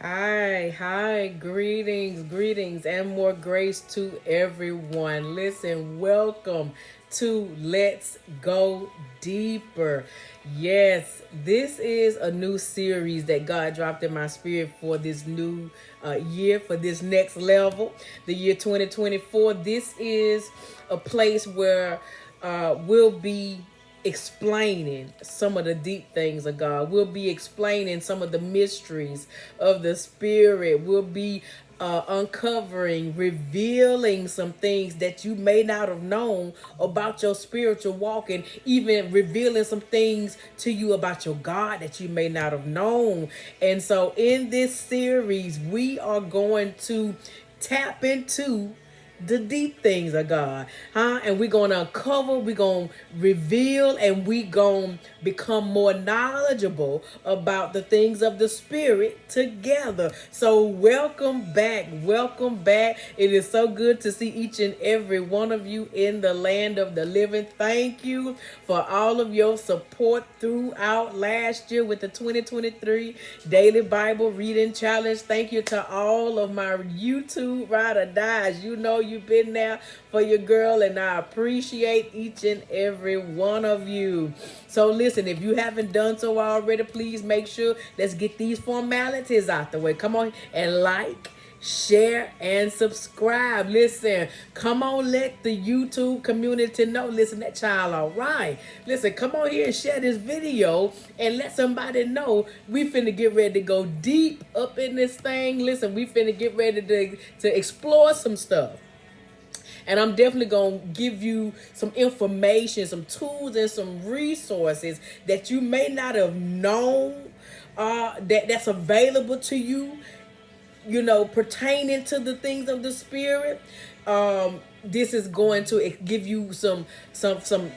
Hi, greetings, and more grace to everyone. Listen, welcome to Let's Go Deeper. Yes, this is a new series that God dropped in my spirit for this new year, for this next level, the year 2024. This is a place where we'll be explaining some of the deep things of God. We'll be explaining some of the mysteries of the Spirit. We'll be uncovering, revealing some things that you may not have known about your spiritual walk, and even revealing some things to you about your God that you may not have known. And so, in this series, we are going to tap into the deep things of God, huh? And we're gonna uncover, we're gonna reveal, and we gonna become more knowledgeable about the things of the Spirit together. So welcome back. It is so good to see each and every one of you in the land of the living. Thank you for all of your support throughout last year with the 2023 Daily Bible Reading Challenge. Thank you to all of my YouTube ride or dies. You know you've been there for your girl, and I appreciate each and every one of you. So listen, if you haven't done so already, please make sure, let's get these formalities out the way. Come on and like, share, and subscribe. Listen, come on, let the YouTube community know. Listen, that child all right. Listen, come on here and share this video and let somebody know we finna get ready to go deep up in this thing. Listen, we finna get ready to explore some stuff. And I'm definitely going to give you some information, some tools, and some resources that you may not have known that's available to you, pertaining to the things of the Spirit. This is going to give you some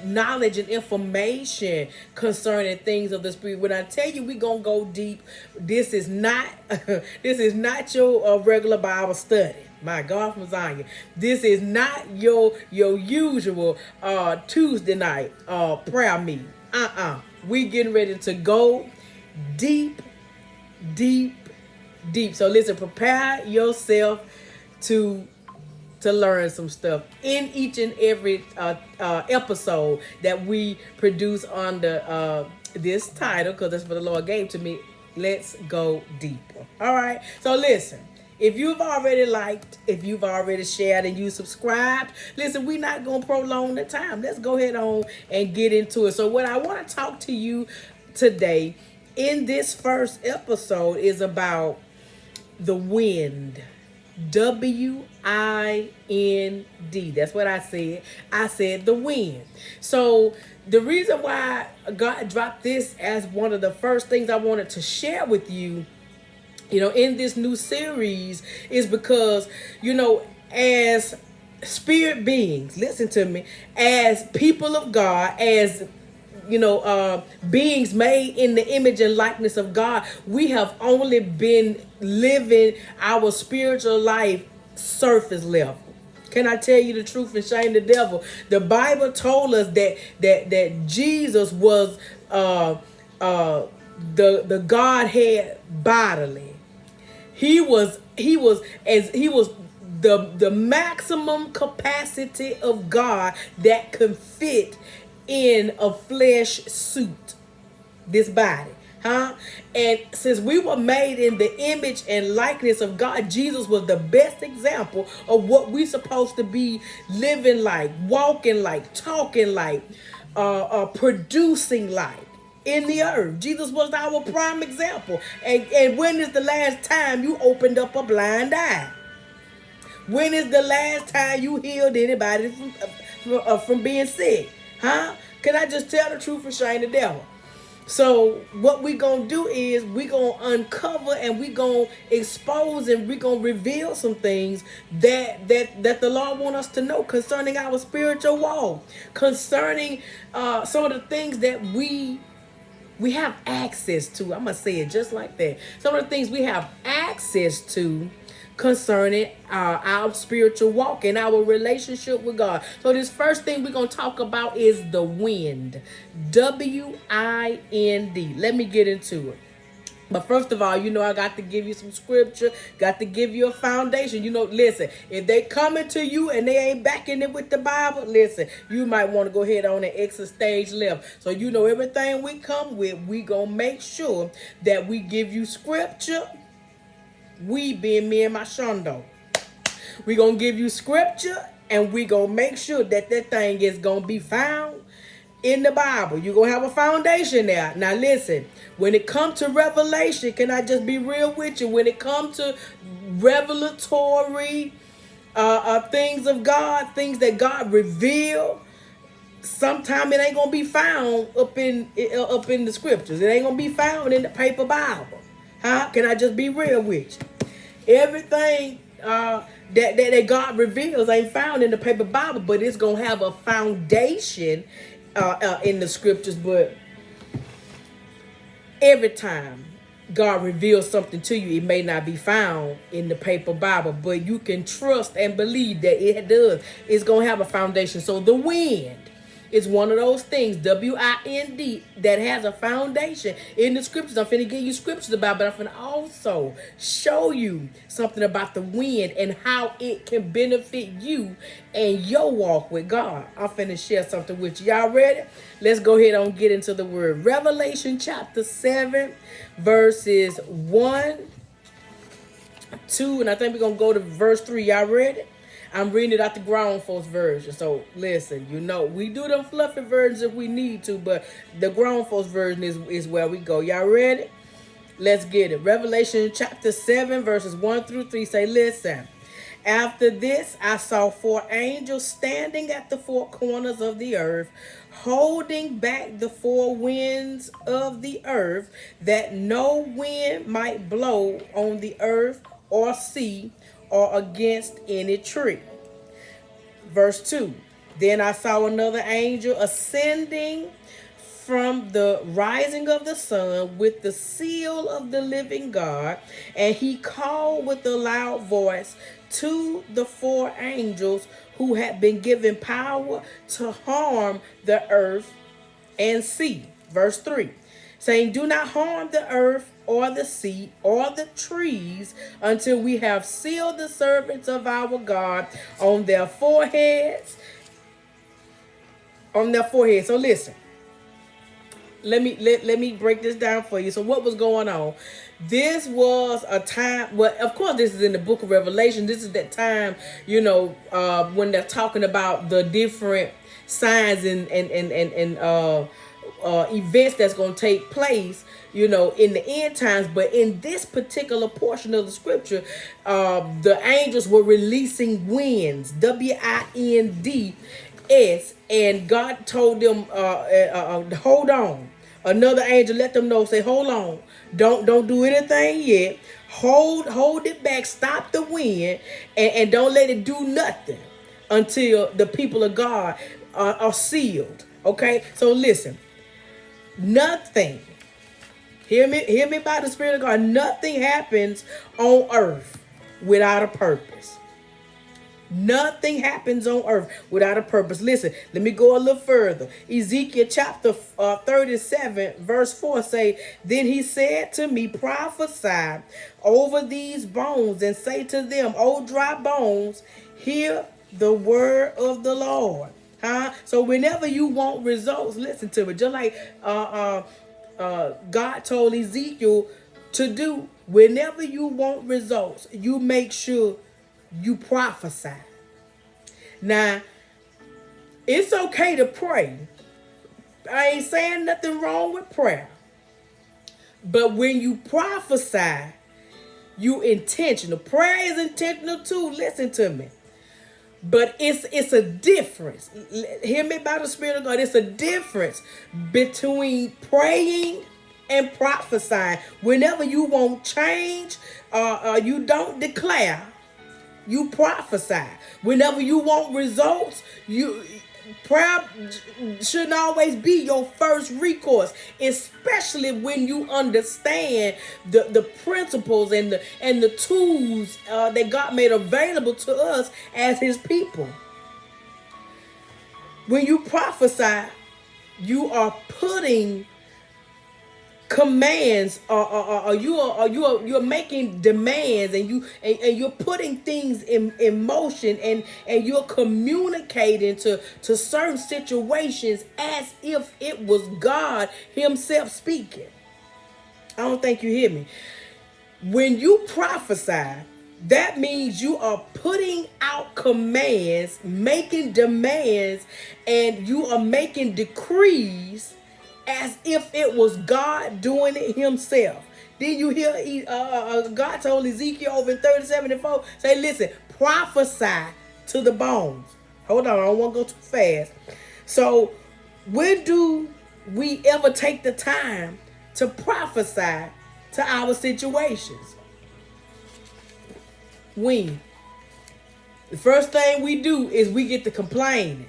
knowledge and information concerning things of the Spirit. When I tell you we're gonna go deep, this is not this is not your regular Bible study. My God from Zion, this is not your usual Tuesday night prayer meeting. We getting ready to go deep, deep, deep. So listen, prepare yourself to learn some stuff in each and every episode that we produce under this title, because that's what the Lord gave to me. Let's go deeper. All right. So listen, if you've already liked, if you've already shared, and you subscribed, listen, we're not going to prolong the time. Let's go ahead on and get into it. So what I want to talk to you today in this first episode is about the wind. W-I-N-D. That's what I said. I said the wind. So the reason why God dropped this as one of the first things I wanted to share with you, in this new series, is because, as spirit beings, listen to me, as people of God, as beings made in the image and likeness of God, we have only been living our spiritual life surface level. Can I tell you the truth and shame the devil? The Bible told us that Jesus was the Godhead bodily. He was the maximum capacity of God that could fit in a flesh suit, this body, huh? And since we were made in the image and likeness of God, Jesus was the best example of what we're supposed to be living like, walking like, talking like, producing like in the earth. Jesus was our prime example. And when is the last time you opened up a blind eye? When is the last time you healed anybody from being sick? Huh? Can I just tell the truth and shame the devil? So what we gonna do is we gonna uncover, and we gonna expose, and we gonna reveal some things that the Lord want us to know concerning our spiritual walk, concerning some of the things that we have access to. I'm gonna say it just like that. Some of the things we have access to concerning our spiritual walk and our relationship with God. So this first thing we're going to talk about is the wind. W-I-N-D. Let me get into it. But first of all, I got to give you some scripture, got to give you a foundation. Listen, if they coming to you and they ain't backing it with the Bible, listen, you might want to go ahead on and exit stage left. So everything we come with, we gonna make sure that we give you scripture. We being me and my shondo. We gonna give you scripture and we gonna make sure that thing is gonna be found in the Bible. You're going to have a foundation there. Now listen, when it comes to revelation, can I just be real with you? When it comes to revelatory things of God, things that God revealed, sometimes it ain't going to be found up in the scriptures. It ain't going to be found in the paper Bible. Huh? Can I just be real with you? Everything that God reveals ain't found in the paper Bible, but it's going to have a foundation in the scriptures. But every time God reveals something to you, it may not be found in the paper Bible, but you can trust and believe that it does. It's going to have a foundation. So the wind is one of those things, W-I-N-D, that has a foundation in the scriptures. I'm finna give you scriptures about it, but I'm finna also show you something about the wind and how it can benefit you and your walk with God. I'm finna share something with you. Y'all ready? Let's go ahead and get into the word. Revelation chapter 7, verses 1, 2, and I think we're going to go to verse 3. Y'all ready? I'm reading it out the grown folks version. So listen, we do them fluffy versions if we need to, but the grown folks version is where we go. Y'all ready? Let's get it. Revelation chapter 7, verses 1 through 3 say, listen. After this, I saw 4 angels standing at the 4 corners of the earth, holding back the 4 winds of the earth, that no wind might blow on the earth or sea or against any tree. Verse 2. Then I saw another angel ascending from the rising of the sun with the seal of the living God, and he called with a loud voice to the 4 angels who had been given power to harm the earth and sea. Verse 3. Saying, do not harm the earth or the sea or the trees until we have sealed the servants of our God on their foreheads. So listen, let me break this down for you. So what was going on? This was a time, well, of course this is in the book of Revelation. This is that time, when they're talking about the different signs and events that's going to take place, in the end times. But in this particular portion of the scripture, the angels were releasing winds, W-I-N-D-S, and God told them, hold on. Another angel let them know, say, hold on, don't do anything yet. Hold it back, stop the wind, and don't let it do nothing until the people of God are sealed. Okay, so listen. Nothing, hear me by the Spirit of God, nothing happens on earth without a purpose. Nothing happens on earth without a purpose. Listen, let me go a little further. Ezekiel chapter 37 verse 4 say, then he said to me, prophesy over these bones and say to them, O dry bones, hear the word of the Lord. So whenever you want results, listen to me. Just like God told Ezekiel to do, whenever you want results, you make sure you prophesy. Now, it's okay to pray. I ain't saying nothing wrong with prayer. But when you prophesy, you intentional. Prayer is intentional too. Listen to me. But it's a difference. Hear me by the Spirit of God. It's a difference between praying and prophesying. Whenever you want change, you don't declare. You prophesy. Whenever you want results, prayer shouldn't always be your first recourse, especially when you understand the principles and the tools that God made available to us as his people. When you prophesy, you are putting commands you're making demands, and you're putting things in motion, and you're communicating to certain situations as if it was God himself speaking. I don't think you hear me. When you prophesy, that means you are putting out commands, making demands, and you are making decrees as if it was God doing it himself. Did you hear God told Ezekiel over in 37:4, say, listen, prophesy to the bones. Hold on, I don't want to go too fast. So when do we ever take the time to prophesy to our situations? When? The first thing we do is we get to complaining.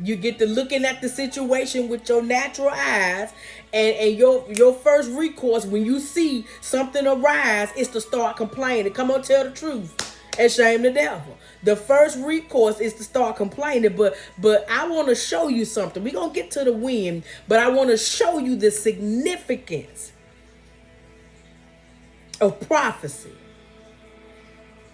You get to looking at the situation with your natural eyes, and your first recourse when you see something arise is to start complaining. Come on, tell the truth and shame the devil. The first recourse is to start complaining, but I want to show you something. We're going to get to the wind, but I want to show you the significance of prophecy.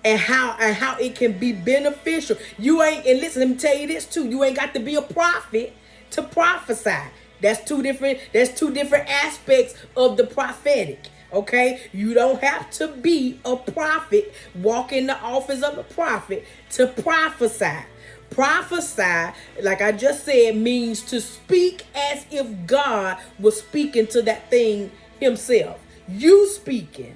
And how it can be beneficial. You ain't, and listen, let me tell you this too. You ain't got to be a prophet to prophesy. That's two different aspects of the prophetic. Okay? You don't have to be a prophet, walk in the office of a prophet to prophesy. Prophesy, like I just said, means to speak as if God was speaking to that thing himself. You speaking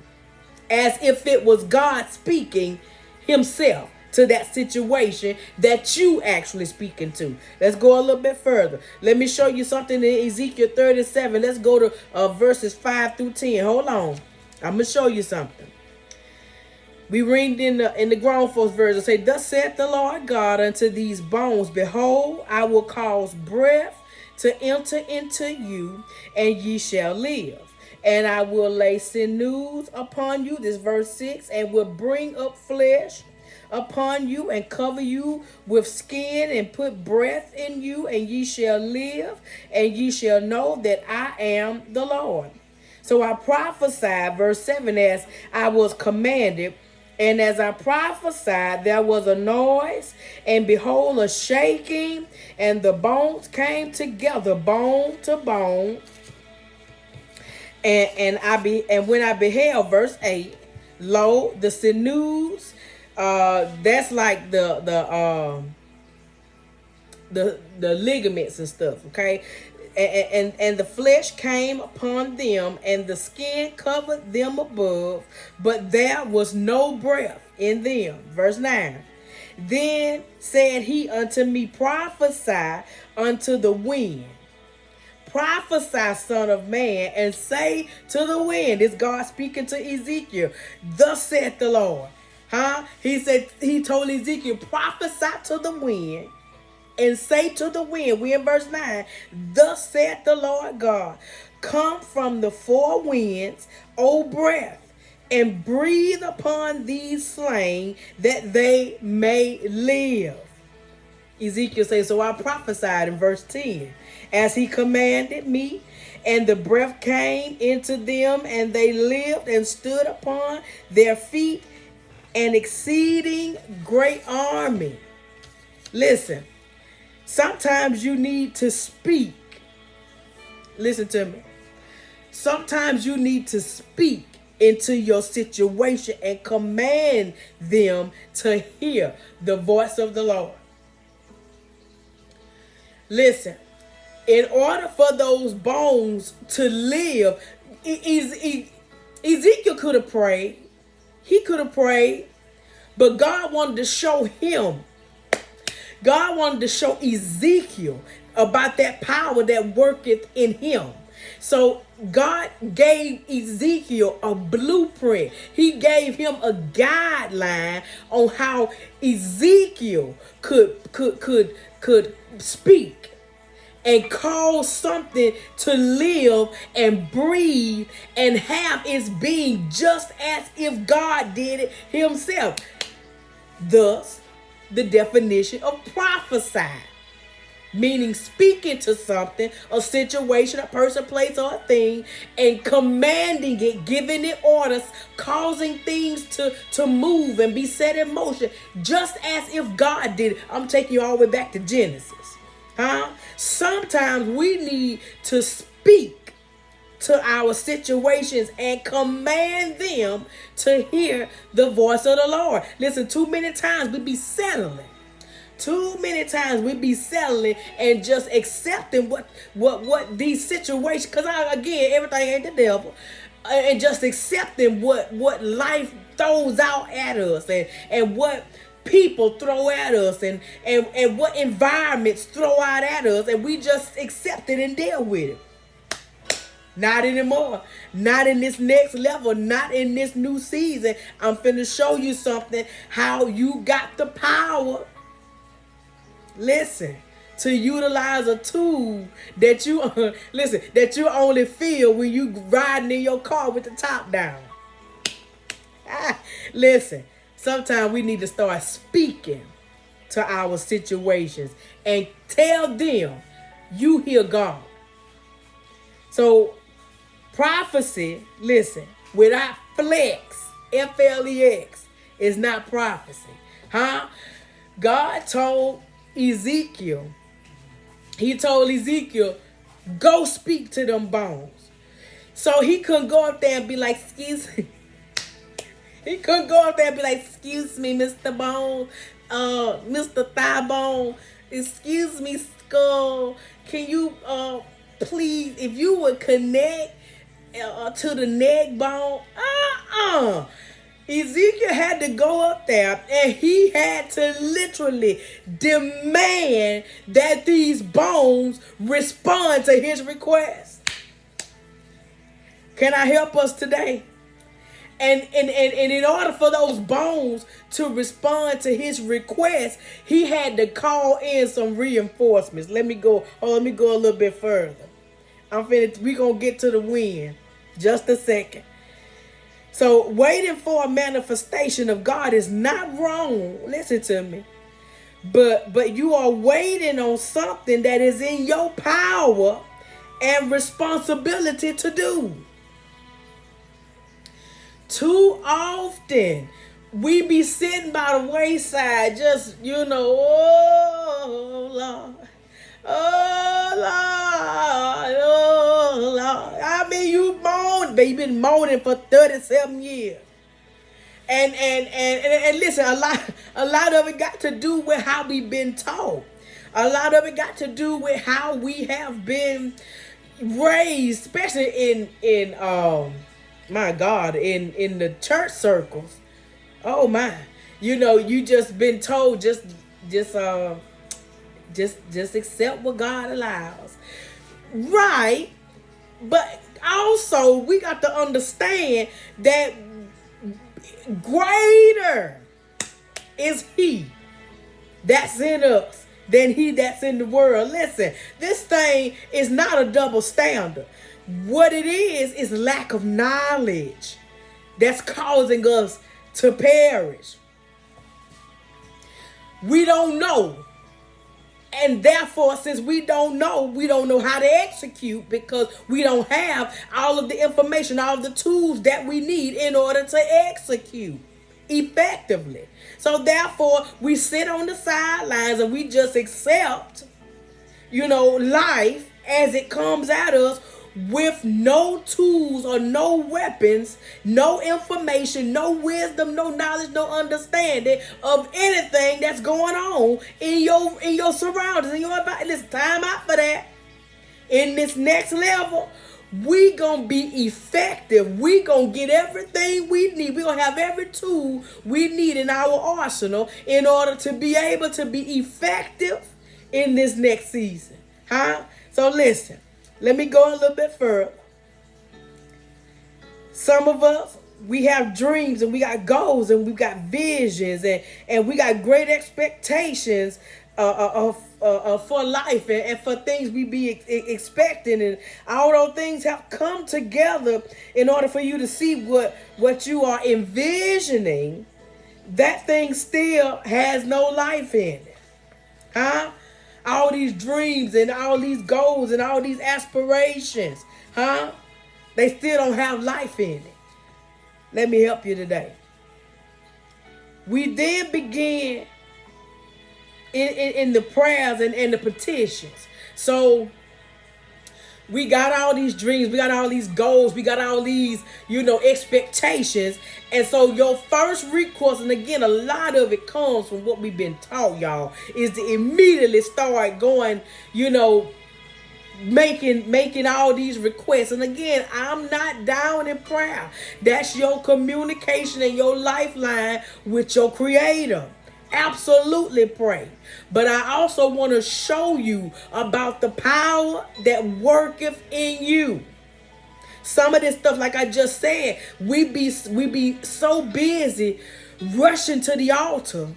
as if it was God speaking himself to that situation that you actually speaking to. Let's go a little bit further. Let me show you something in Ezekiel 37. Let's go to verses 5 through 10. Hold on. I'm going to show you something. We read in the grown folks version, say, thus saith the Lord God unto these bones, behold, I will cause breath to enter into you, and ye shall live. And I will lay sinews upon you, this verse 6, and will bring up flesh upon you, and cover you with skin, and put breath in you, and ye shall live, and ye shall know that I am the Lord. So I prophesied, verse 7, as I was commanded, and as I prophesied, there was a noise, and behold, a shaking, and the bones came together, bone to bone. And when I beheld, verse 8, lo, the sinews, that's like the ligaments and stuff, okay? And the flesh came upon them, and the skin covered them above, but there was no breath in them. Verse 9. Then said he unto me, prophesy unto the wind. Prophesy, son of man, and say to the wind. It's God speaking to Ezekiel. Thus saith the Lord. He told Ezekiel, prophesy to the wind and say to the wind. We in verse 9. Thus saith the Lord God, come from the four winds, O breath, and breathe upon these slain, that they may live. Ezekiel says, so I prophesied in verse 10, as he commanded me, and the breath came into them, and they lived and stood upon their feet, an exceeding great army. Listen, sometimes you need to speak. Listen to me. Sometimes you need to speak into your situation and command them to hear the voice of the Lord. Listen, in order for those bones to live, Ezekiel could have prayed. He could have prayed, but God wanted to show him. God wanted to show Ezekiel about that power that worketh in him. So God gave Ezekiel a blueprint. He gave him a guideline on how Ezekiel could speak and cause something to live and breathe and have its being, just as if God did it himself. Thus, the definition of prophesy. meaning speaking to something, a situation, a person, place, or a thing, and commanding it, giving it orders, causing things to move and be set in motion, just as if God did it. I'm taking you all the way back to Genesis. Sometimes we need to speak to our situations and command them to hear the voice of the Lord. Listen, too many times we be settling. Too many times we be settling and just accepting what these situations, because again, everything ain't the devil, and just accepting what life throws out at us, and what people throw at us, and what environments throw out at us, and we just accept it and deal with it. Not anymore. Not in this next level. Not in this new season. I'm finna show you something, how you got the power, listen, to utilize a tool that you that you only feel when you riding in your car with the top down. Listen, sometimes we need to start speaking to our situations and tell them you hear God. So prophecy, listen, without flex, F-L-E-X, is not prophecy. God told Ezekiel, he told Ezekiel, go speak to them bones. So he couldn't go up there and be like, excuse me. He couldn't go up there and be like, excuse me, Mr. Bone, Mr. Thigh Bone, excuse me, Skull. Can you please, if you would connect to the neck bone? Ezekiel had to go up there and he had to literally demand that these bones respond to his request. Can I help us today? And in order for those bones to respond to his request, he had to call in some reinforcements. Let me go a little bit further. We gonna get to the wind. Just a second. So waiting for a manifestation of God is not wrong. Listen to me. But you are waiting on something that is in your power and responsibility to do. Too often we be sitting by the wayside, just, oh Lord. Oh Lord, oh Lord. I mean, you moan, but you've been moaning for 37 years. And listen, a lot of it got to do with how we've been taught. A lot of it got to do with how we have been raised, especially in my God, in the church circles. Oh my. You just been told just accept what God allows. Right. But also we got to understand that greater is he that's in us than he that's in the world. Listen, this thing is not a double standard. What it is lack of knowledge that's causing us to perish. We don't know. And therefore, since we don't know how to execute, because we don't have all of the information, all of the tools that we need in order to execute effectively. So therefore, we sit on the sidelines and we just accept, life as it comes at us, with no tools or no weapons, no information, no wisdom, no knowledge, no understanding of anything that's going on in your surroundings, in your environment. It's time out for that. In this next level, we gonna be effective. We gonna get everything we need. We gonna have every tool we need in our arsenal in order to be able to be effective in this next season. So listen. Let me go a little bit further. Some of us, we have dreams and we got goals and we got visions and we got great expectations for life and for things we be expecting. And all those things have come together in order for you to see what you are envisioning. That thing still has no life in it. all these dreams and all these goals and all these aspirations, huh? They still don't have life in it. Let me help you today. We then begin in the prayers and the petitions. So we got all these dreams, we got all these goals, we got all these, expectations. And so your first recourse, and again, a lot of it comes from what we've been taught, y'all, is to immediately start going, making all these requests. And again, I'm not down in prayer. That's your communication and your lifeline with your creator. Absolutely pray. But I also want to show you about the power that worketh in you. Some of this stuff, like I just said, we be so busy rushing to the altar,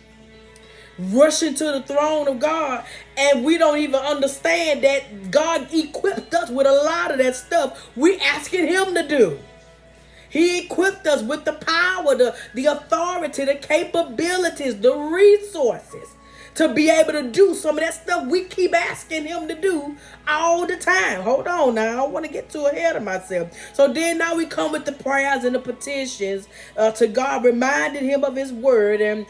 rushing to the throne of God, and we don't even understand that God equipped us with a lot of that stuff we asking him to do. He equipped us with the power, the authority, the capabilities, the resources to be able to do some of that stuff we keep asking him to do all the time. Hold on now. I don't want to get too ahead of myself. So then now we come with the prayers and the petitions to God, reminding him of his word and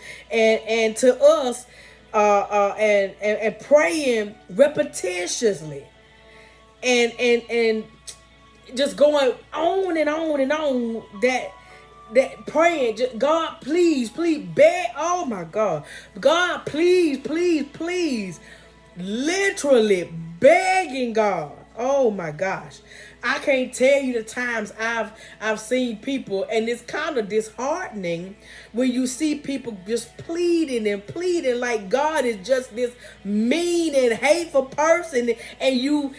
to us and praying repetitiously and just going on and on and on, that praying, just, God, please, beg, oh my God, God, please, literally begging God. Oh my gosh. I can't tell you the times I've seen people, and it's kind of disheartening when you see people just pleading like God is just this mean and hateful person, and you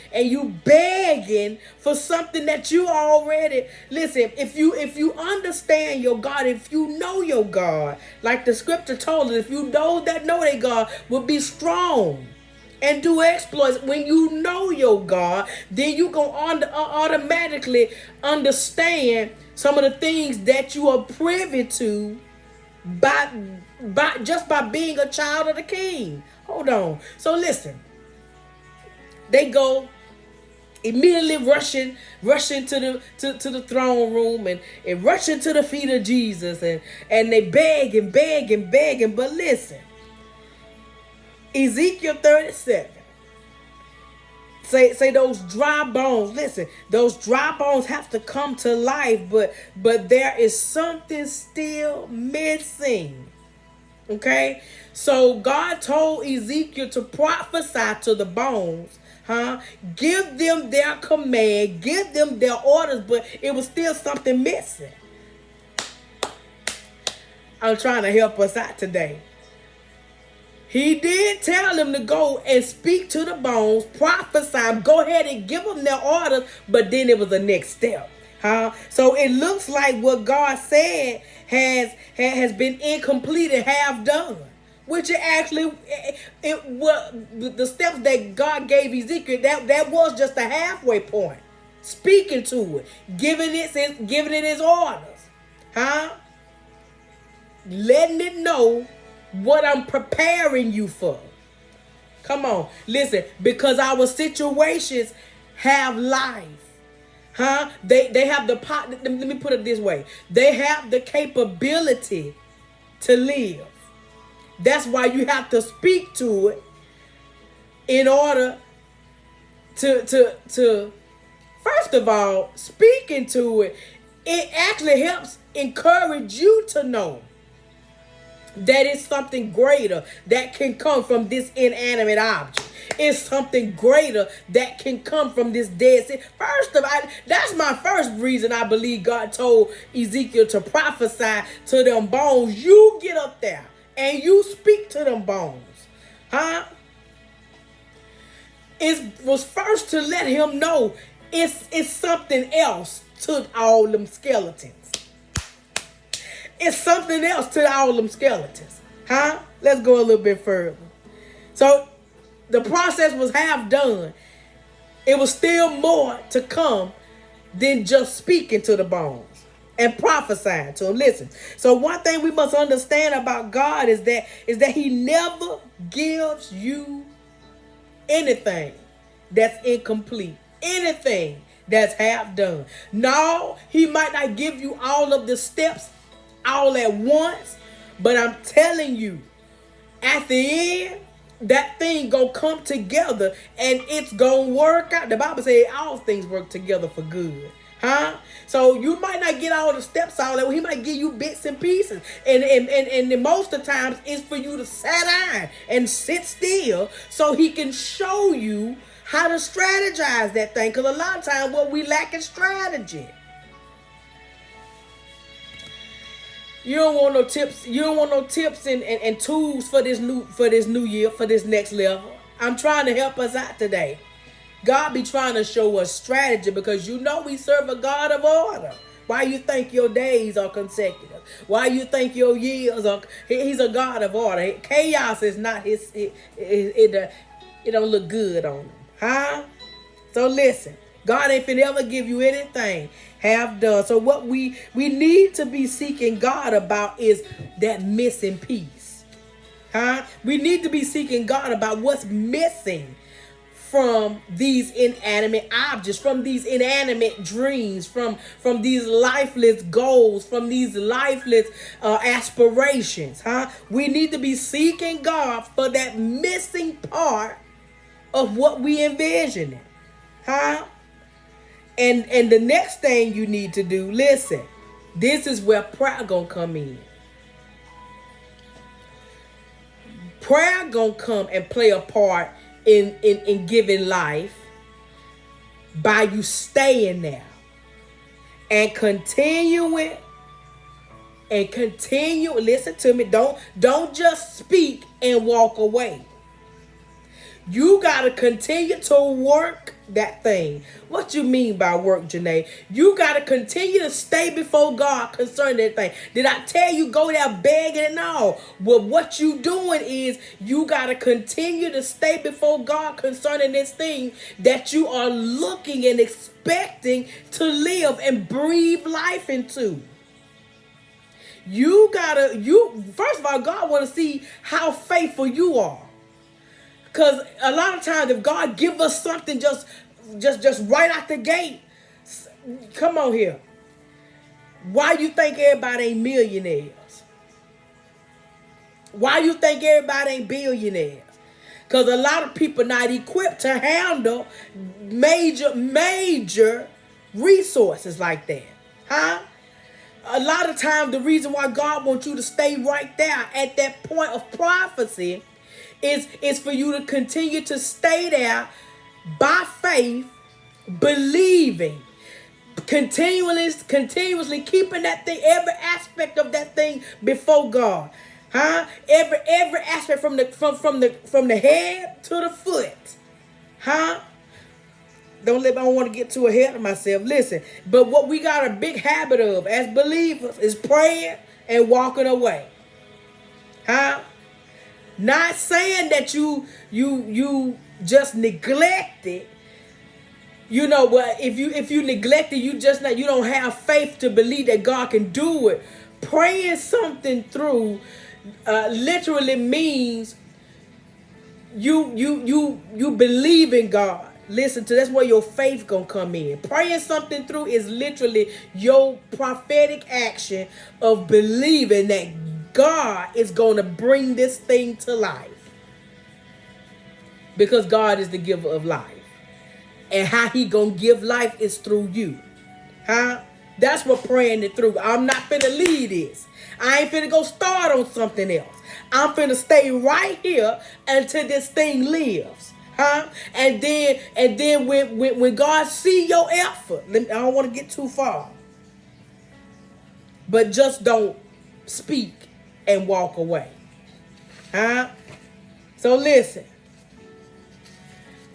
begging for something that you already, listen, if you understand your God, if you know your God, like the scripture told us, if you know that know their God will be strong and do exploits. When you know your God, then you going to automatically understand some of the things that you are privy to by being a child of the King. Hold on. So listen, they go immediately rushing to the throne room and rushing to the feet of Jesus, and they begging. But listen, Ezekiel 37. Say those dry bones. Listen, those dry bones have to come to life, but there is something still missing. Okay? So God told Ezekiel to prophesy to the bones. Give them their command, give them their orders, but it was still something missing. I'm trying to help us out today. He did tell them to go and speak to the bones, prophesy, go ahead and give them their orders, but then it was the next step. So it looks like what God said has been incomplete and half done, which it actually, the steps that God gave Ezekiel, that was just a halfway point. Speaking to it, giving it his orders, letting it know what I'm preparing you for. Come on, listen, because our situations have life. They have the pot. Let me put it this way. They have the capability to live. That's why you have to speak to it in order to first of all, speaking to it, it actually helps encourage you to know that it's something greater that can come from this inanimate object. It's something greater that can come from this dead sea. First of all, that's my first reason I believe God told Ezekiel to prophesy to them bones. You get up there and you speak to them bones. It was first to let him know it's something else to all them skeletons. It's something else to all them skeletons. Let's go a little bit further. So the process was half done. It was still more to come than just speaking to the bones and prophesying to them. Listen. So one thing we must understand about God is that he never gives you anything that's incomplete, anything that's half done. No, he might not give you all of the steps all at once, but I'm telling you, at the end, that thing gonna come together and it's gonna work out. The Bible says all things work together for good. Huh? So you might not get all the steps all that way. He might give you bits and pieces. And most of the times it's for you to sit down and sit still so he can show you how to strategize that thing. Because a lot of times what we lack is strategy. You don't want no tips. You don't want no tips and tools for this new year, for this next level. I'm trying to help us out today. God be trying to show us strategy because you know we serve a God of order. Why you think your days are consecutive? Why you think your years are? He's a God of order. Chaos is not his. It don't look good on him, huh? So listen, God ain't finna ever give you anything half done. So what we need to be seeking God about is that missing piece, huh? We need to be seeking God about what's missing from these inanimate objects, from these inanimate dreams, from these lifeless goals, from these lifeless aspirations, huh? We need to be seeking God for that missing part of what we envisioning, huh? And the next thing you need to do, listen, this is where prayer gonna come in. Prayer gonna come and play a part in giving life by you staying there and continuing and continue. Listen to me. Don't just speak and walk away. You got to continue to work that thing. What you mean by work, Janae? You got to continue to stay before God concerning that thing. Did I tell you go there begging and all? Well, what you doing is you got to continue to stay before God concerning this thing that you are looking and expecting to live and breathe life into. First of all, God want to see how faithful you are. Because a lot of times if God give us something just right out the gate, come on here. Why you think everybody ain't millionaires? Why you think everybody ain't billionaires? Because a lot of people not equipped to handle major resources like that. Huh? A lot of times the reason why God wants you to stay right there at that point of prophecy is for you to continue to stay there by faith, believing, continuously keeping that thing, every aspect of that thing before God, huh? Every aspect from the head to the foot, huh? I don't want to get too ahead of myself. Listen, but what we got a big habit of as believers is praying and walking away, huh? Not saying that you just neglect it. You know, but if you neglect it, you don't have faith to believe that God can do it. Praying something through literally means you believe in God. Listen to that's where your faith gonna come in. Praying something through is literally your prophetic action of believing that God is going to bring this thing to life. Because God is the giver of life. And how he going to give life is through you. Huh? That's what praying it through. I'm not finna leave this. I ain't finna go start on something else. I'm finna stay right here until this thing lives. Huh? And then when God see your effort, I don't want to get too far. But just don't speak and walk away. Huh? So listen.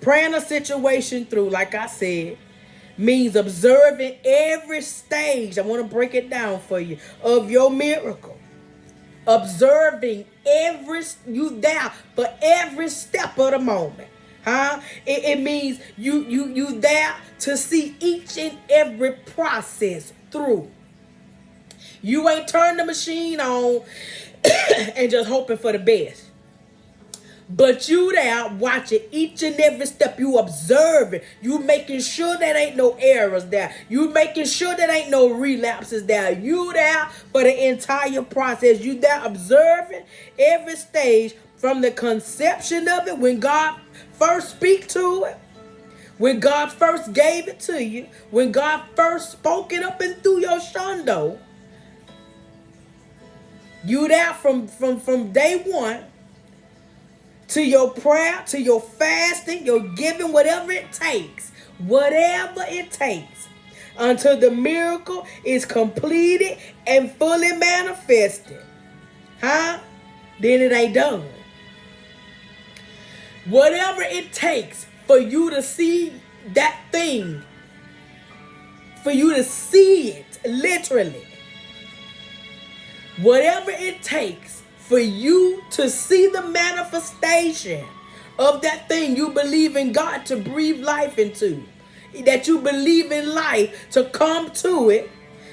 Praying a situation through, like I said, means observing every stage. I want to break it down for you of your miracle. Observing you there for every step of the moment. Huh? It means you there to see each and every process through. You ain't turn the machine on and just hoping for the best. But you there watching each and every step, you observing, you making sure that ain't no errors there, you making sure that ain't no relapses there, you there for the entire process, you there observing every stage from the conception of it, when God first speak to it, when God first gave it to you, when God first spoke it up and through your shundo. You there from day one to your prayer, to your fasting, your giving, whatever it takes, until the miracle is completed and fully manifested. Huh? Then it ain't done. Whatever it takes for you to see that thing, for you to see it literally, whatever it takes for you to see the manifestation of that thing you believe in God to breathe life into, that you believe in life to come to it,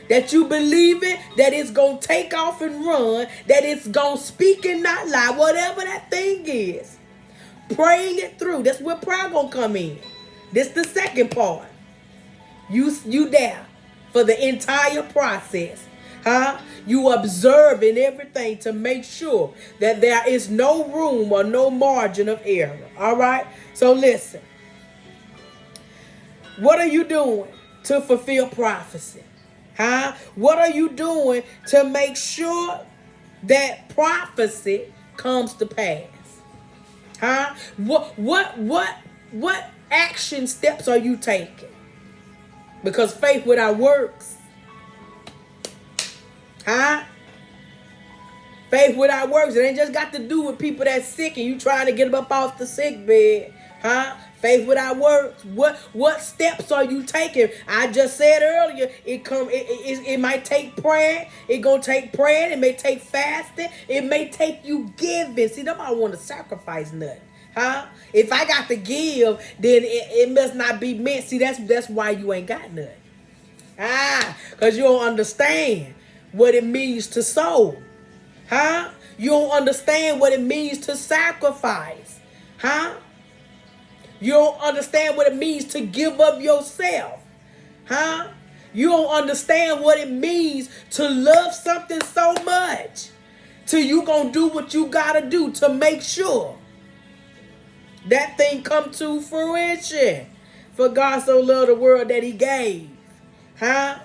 that you believe it, that it's going to take off and run, that it's going to speak and not lie, whatever that thing is, praying it through. That's where prayer going to come in. This the second part. You there for the entire process. Huh? You observing everything to make sure that there is no room or no margin of error. All right? So listen. What are you doing to fulfill prophecy? Huh? What are you doing to make sure that prophecy comes to pass? Huh? What action steps are you taking? Because faith without works. Huh? Faith without works. It ain't just got to do with people that's sick and you trying to get them up off the sick bed. Huh? Faith without works. What steps are you taking? I just said earlier, it might take prayer. It gonna take prayer. It may take fasting. It may take you giving. See, nobody want to sacrifice nothing. Huh? If I got to give, then it must not be meant. See, that's why you ain't got nothing. Because you don't understand what it means to sow. Huh? You don't understand what it means to sacrifice. Huh? You don't understand what it means to give up yourself. Huh? You don't understand what it means to love something so much till you gonna do what you gotta do to make sure that thing come to fruition. For God so loved the world that he gave. Huh?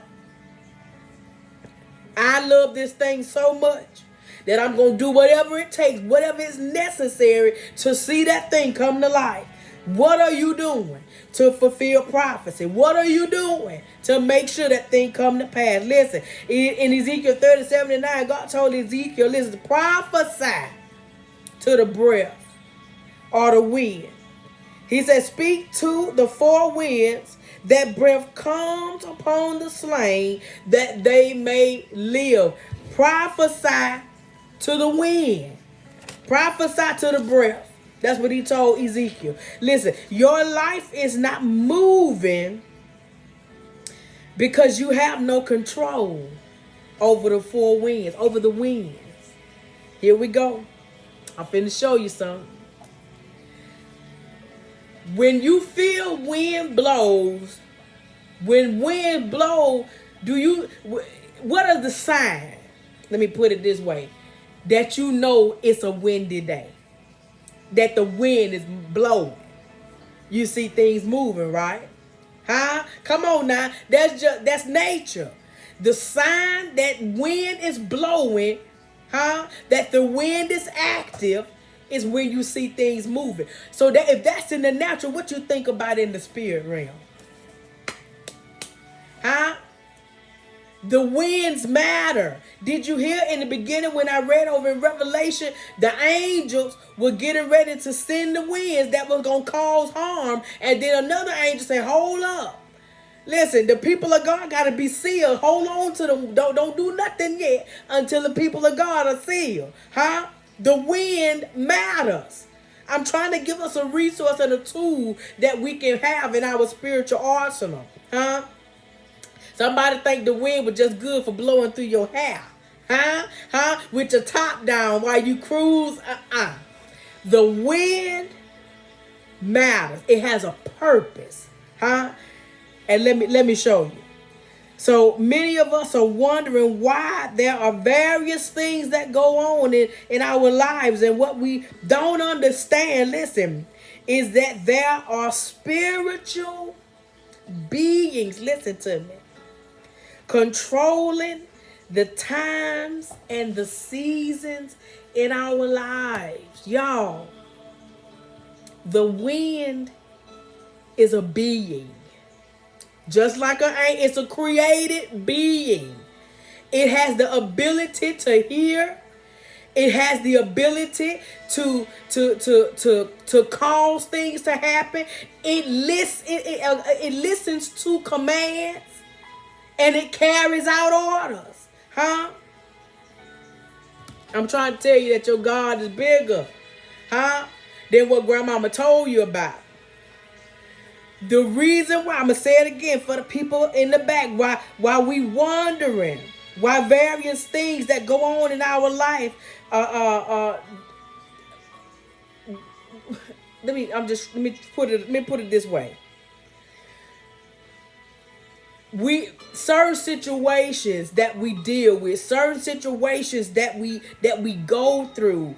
I love this thing so much that I'm going to do whatever it takes, whatever is necessary to see that thing come to life. What are you doing to fulfill prophecy? What are you doing to make sure that thing come to pass? Listen, in Ezekiel 37:9, God told Ezekiel, listen, prophesy to the breath or the wind. He said, speak to the four winds, that breath comes upon the slain, that they may live. Prophesy to the wind. Prophesy to the breath. That's what he told Ezekiel. Listen, your life is not moving because you have no control over the four winds, over the winds. Here we go. I'm finna show you something. When you feel wind blows, when wind blow, what are the signs? Let me put it this way. That you know it's a windy day. That the wind is blowing. You see things moving, right? Huh? Come on now. That's nature. The sign that wind is blowing, that the wind is active, is when you see things moving. So that if that's in the natural, what you think about in the spirit realm? The winds matter. Did you hear in the beginning when I read over in Revelation, the angels were getting ready to send the winds that was going to cause harm. And then another angel said, hold up. Listen, the people of God got to be sealed. Hold on to them. Don't do nothing yet until the people of God are sealed. The wind matters. I'm trying to give us a resource and a tool that we can have in our spiritual arsenal. Somebody think the wind was just good for blowing through your hair. With your top down while you cruise. The wind matters. It has a purpose. Huh? And let me show you. So many of us are wondering why there are various things that go on in our lives. And what we don't understand, listen, is that there are spiritual beings, listen to me, controlling the times and the seasons in our lives. Y'all, the wind is a being. Just like it's a created being. It has the ability to hear. It has the ability to cause things to happen. It listens to commands, and it carries out orders. Huh? I'm trying to tell you that your God is bigger, huh, than what grandmama told you about. The reason why, I'm going to say it again for the people in the back, why we wondering, why various things that go on in our life, let me put it this way. Certain situations that we deal with, certain situations that we go through,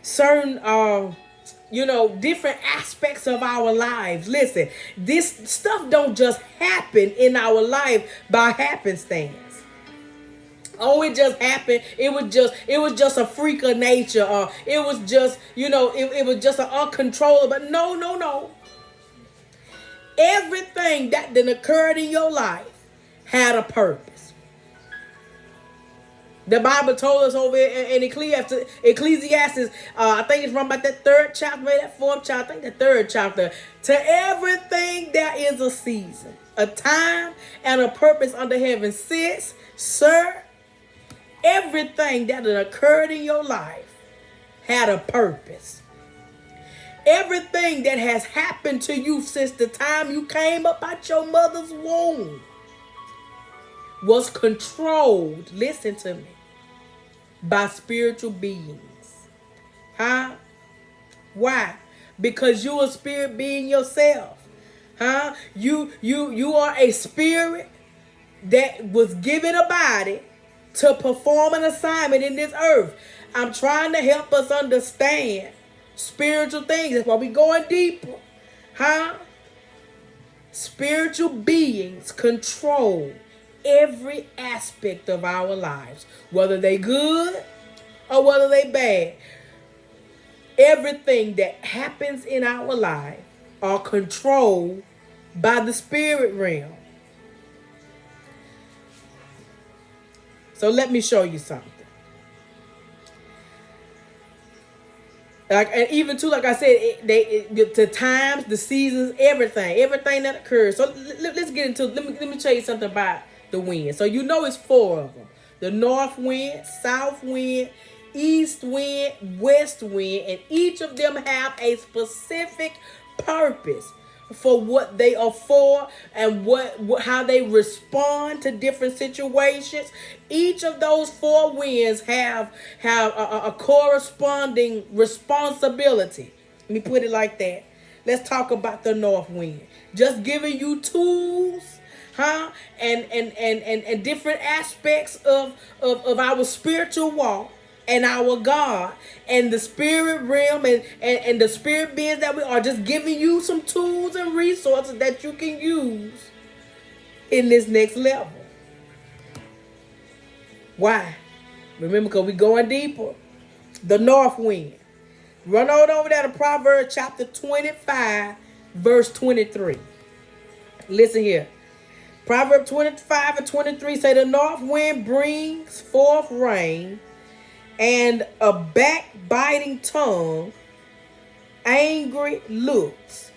certain different aspects of our lives. Listen, this stuff don't just happen in our life by happenstance. Oh, it just happened. It was just a freak of nature, or it was just, it was just an uncontrollable. No. Everything that then occurred in your life had a purpose. The Bible told us over in Ecclesiastes, I think it's from about that third chapter, maybe that fourth chapter, I think the third chapter. To everything there is a season, a time, and a purpose under heaven. Sis, sir, everything that had occurred in your life had a purpose. Everything that has happened to you since the time you came up out your mother's womb was controlled, listen to me, by spiritual beings. Huh? Why? Because you're a spirit being yourself. Huh? You are a spirit that was given a body to perform an assignment in this earth. I'm trying to help us understand spiritual things. That's why we're going deeper. Huh? Spiritual beings control every aspect of our lives, whether they good or whether they bad. Everything that happens in our life are controlled by the spirit realm. So let me show you something. And even too, like I said, the times, the seasons, everything that occurs. So let's get into. Let me tell you something about the wind. So it's 4 of them: the north wind, south wind, east wind, west wind, and each of them have a specific purpose for what they are for and how they respond to different situations. Each of those 4 winds have a corresponding responsibility. Let me put it like that. Let's talk about the north wind. Just giving you tools, huh? And different aspects of our spiritual walk and our God and the spirit realm and the spirit beings that we are, just giving you some tools and resources that you can use in this next level. Why? Remember, because we're going deeper. The north wind. Run on over there to Proverbs chapter 25, verse 23. Listen here. Proverbs 25 and 23 say, the north wind brings forth rain, and a backbiting tongue, angry looks.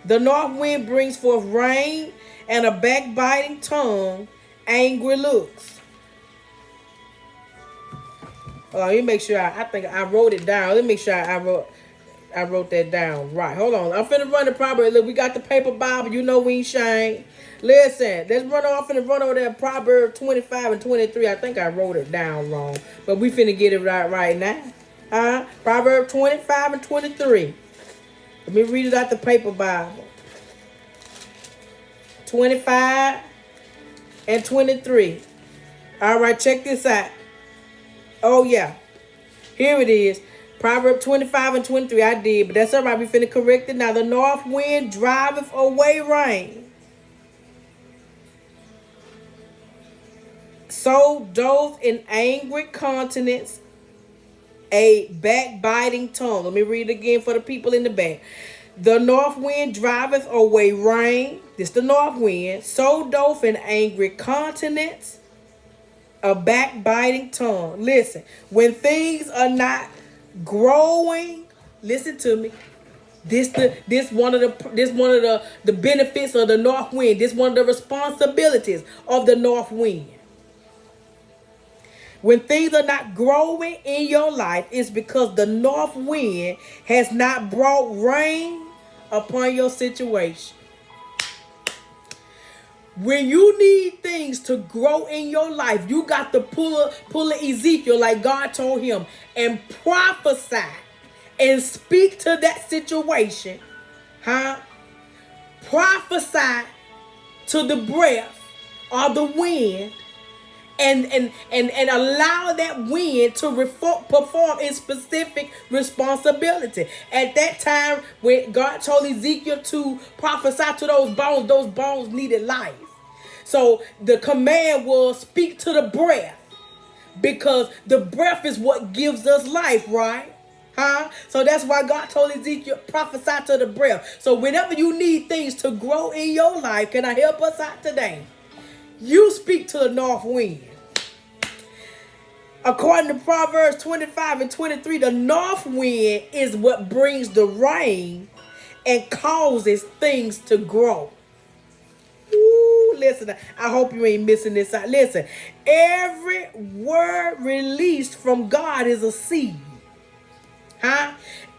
The north wind brings forth rain, and a backbiting tongue, angry looks. Let me make sure I think I wrote it down. Let me make sure I I wrote that down right. Hold on. I'm finna run the Proverbs. Look, we got the paper Bible. You know we ain't shame. Listen, let's run off and run over there. Proverbs 25 and 23. I think I wrote it down wrong, but we finna get it right now. Proverbs 25 and 23. Let me read it out the paper Bible. 25 and 23. All right, check this out. Oh, yeah. Here it is. Proverbs 25 and 23. I did, but that's all right. We finna correct it now. The north wind driveth away rain. So doth an angry countenance a backbiting tongue. Let me read it again for the people in the back. The north wind driveth away rain. This the north wind. So doth an angry countenance a backbiting tongue. Listen, when things are not growing, listen to me. This one of the benefits of the north wind. This one of the responsibilities of the north wind. When things are not growing in your life, it's because the north wind has not brought rain upon your situation. When you need things to grow in your life, you got to pull Ezekiel like God told him and prophesy and speak to that situation. Prophesy to the breath or the wind and allow that wind to perform its specific responsibility. At that time, when God told Ezekiel to prophesy to those bones needed life. So the command was speak to the breath, because the breath is what gives us life, right? So that's why God told Ezekiel, prophesy to the breath. So whenever you need things to grow in your life, can I help us out today? You speak to the north wind. According to Proverbs 25 and 23, the north wind is what brings the rain and causes things to grow. Ooh, listen, I hope you ain't missing this out. Listen, every word released from God is a seed.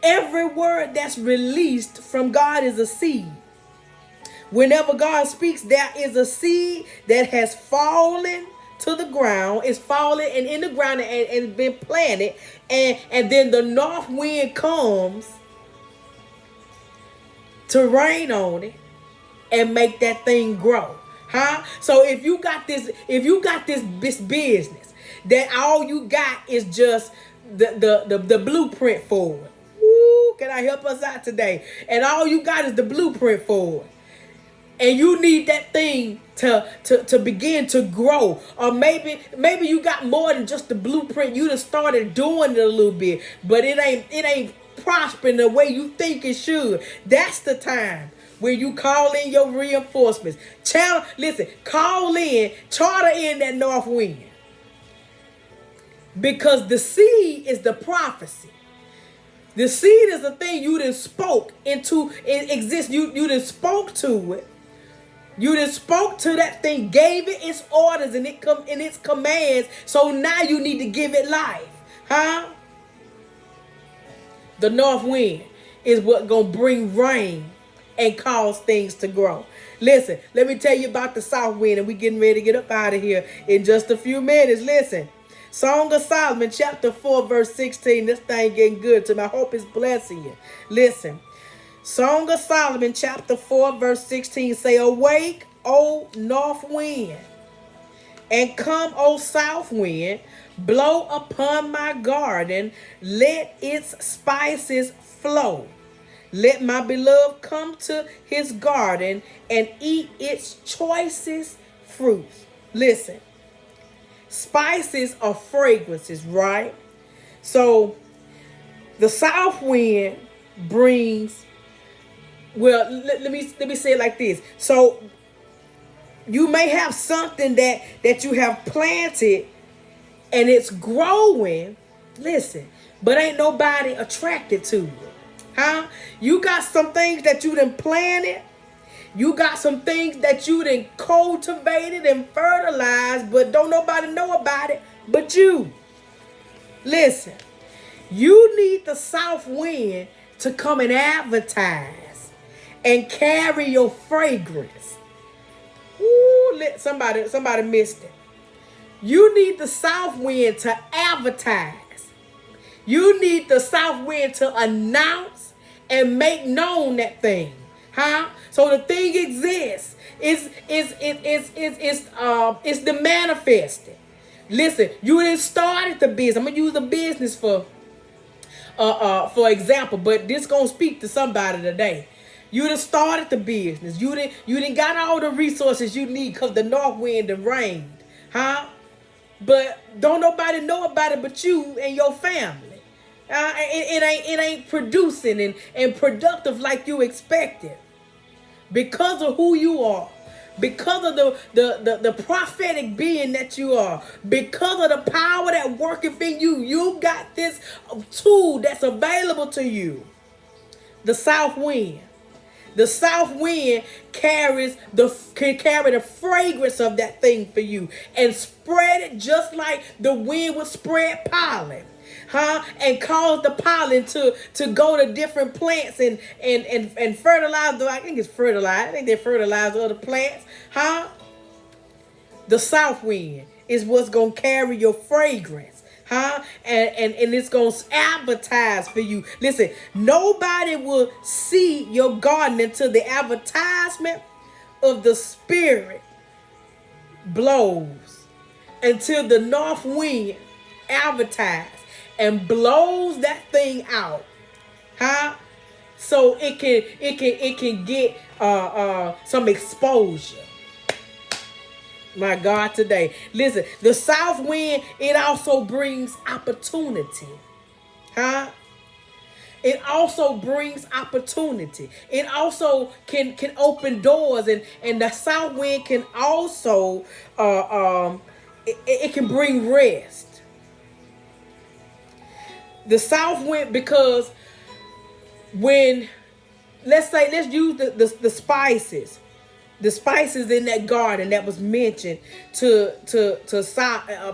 Every word that's released from God is a seed. Whenever God speaks, there is a seed that has fallen to the ground. It's fallen and in the ground and been planted. And then the north wind comes to rain on it and make that thing grow. So if you got this business that all you got is just the blueprint for it. Ooh, can I help us out today? And all you got is the blueprint for it. And you need that thing to begin to grow. Or maybe you got more than just the blueprint. You just started doing it a little bit, but it ain't prospering the way you think it should. That's the time where you call in your reinforcements. Call in, charter in that north wind. Because the seed is the prophecy. The seed is the thing you done spoke into it exists. You done spoke to it. You done spoke to that thing, gave it its orders and its commands. So now you need to give it life. The north wind is what gonna bring rain and cause things to grow. Listen, let me tell you about the south wind, and we getting ready to get up out of here in just a few minutes. Listen, Song of Solomon, chapter 4, verse 16. This thing getting good to me. I hope it's blessing you. Listen, Song of Solomon, chapter 4, verse 16 say, awake, O north wind, and come, O south wind, blow upon my garden, let its spices flow. Let my beloved come to his garden and eat its choicest fruits. Listen, spices are fragrances, right? So the south wind brings, well, let me say it like this. So you may have something that you have planted and it's growing, listen, but ain't nobody attracted to it. You got some things that you done planted. You got some things that you done cultivated and fertilized, but don't nobody know about it but you. Listen, you need the south wind to come and advertise and carry your fragrance. Ooh, somebody missed it. You need the south wind to advertise. You need the south wind to announce and make known that thing. So the thing exists. It's the manifested. Listen, you didn't start the business. I'm gonna use a business for example, but this gonna speak to somebody today. You done started the business. You didn't got all the resources you need because the north wind and rained. But don't nobody know about it but you and your family. It ain't producing and productive like you expected. Because of who you are. Because of the prophetic being that you are. Because of the power that worketh in you. You got this tool that's available to you. The south wind. The south wind can carry the fragrance of that thing for you and spread it just like the wind would spread pollen. And cause the pollen to go to different plants and fertilize. I think it's fertilize. I think they fertilize other plants. The south wind is what's gonna carry your fragrance. And it's gonna advertise for you. Listen, nobody will see your garden until the advertisement of the Spirit blows. Until the north wind advertises and blows that thing out. So it can get some exposure. My God, today. Listen, the south wind, it also brings opportunity. It also brings opportunity. It also can open doors, and the south wind can also it can bring rest. The south wind, because when let's use the spices. The spices in that garden that was mentioned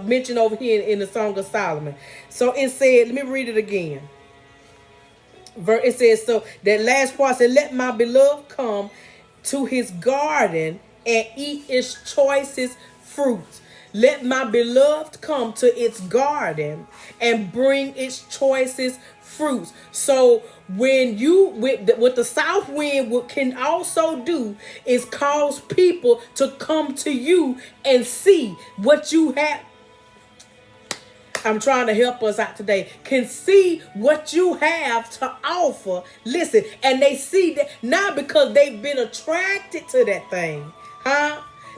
mentioned over here in the Song of Solomon. So it said, let me read it again. It says, so that last part said, let my beloved come to his garden and eat its choicest fruits. Let my beloved come to its garden and bring its choicest fruits. So what the south wind can also do is cause people to come to you and see what you have. I'm trying to help us out today. Can see what you have to offer. Listen, and they see that not because they've been attracted to that thing.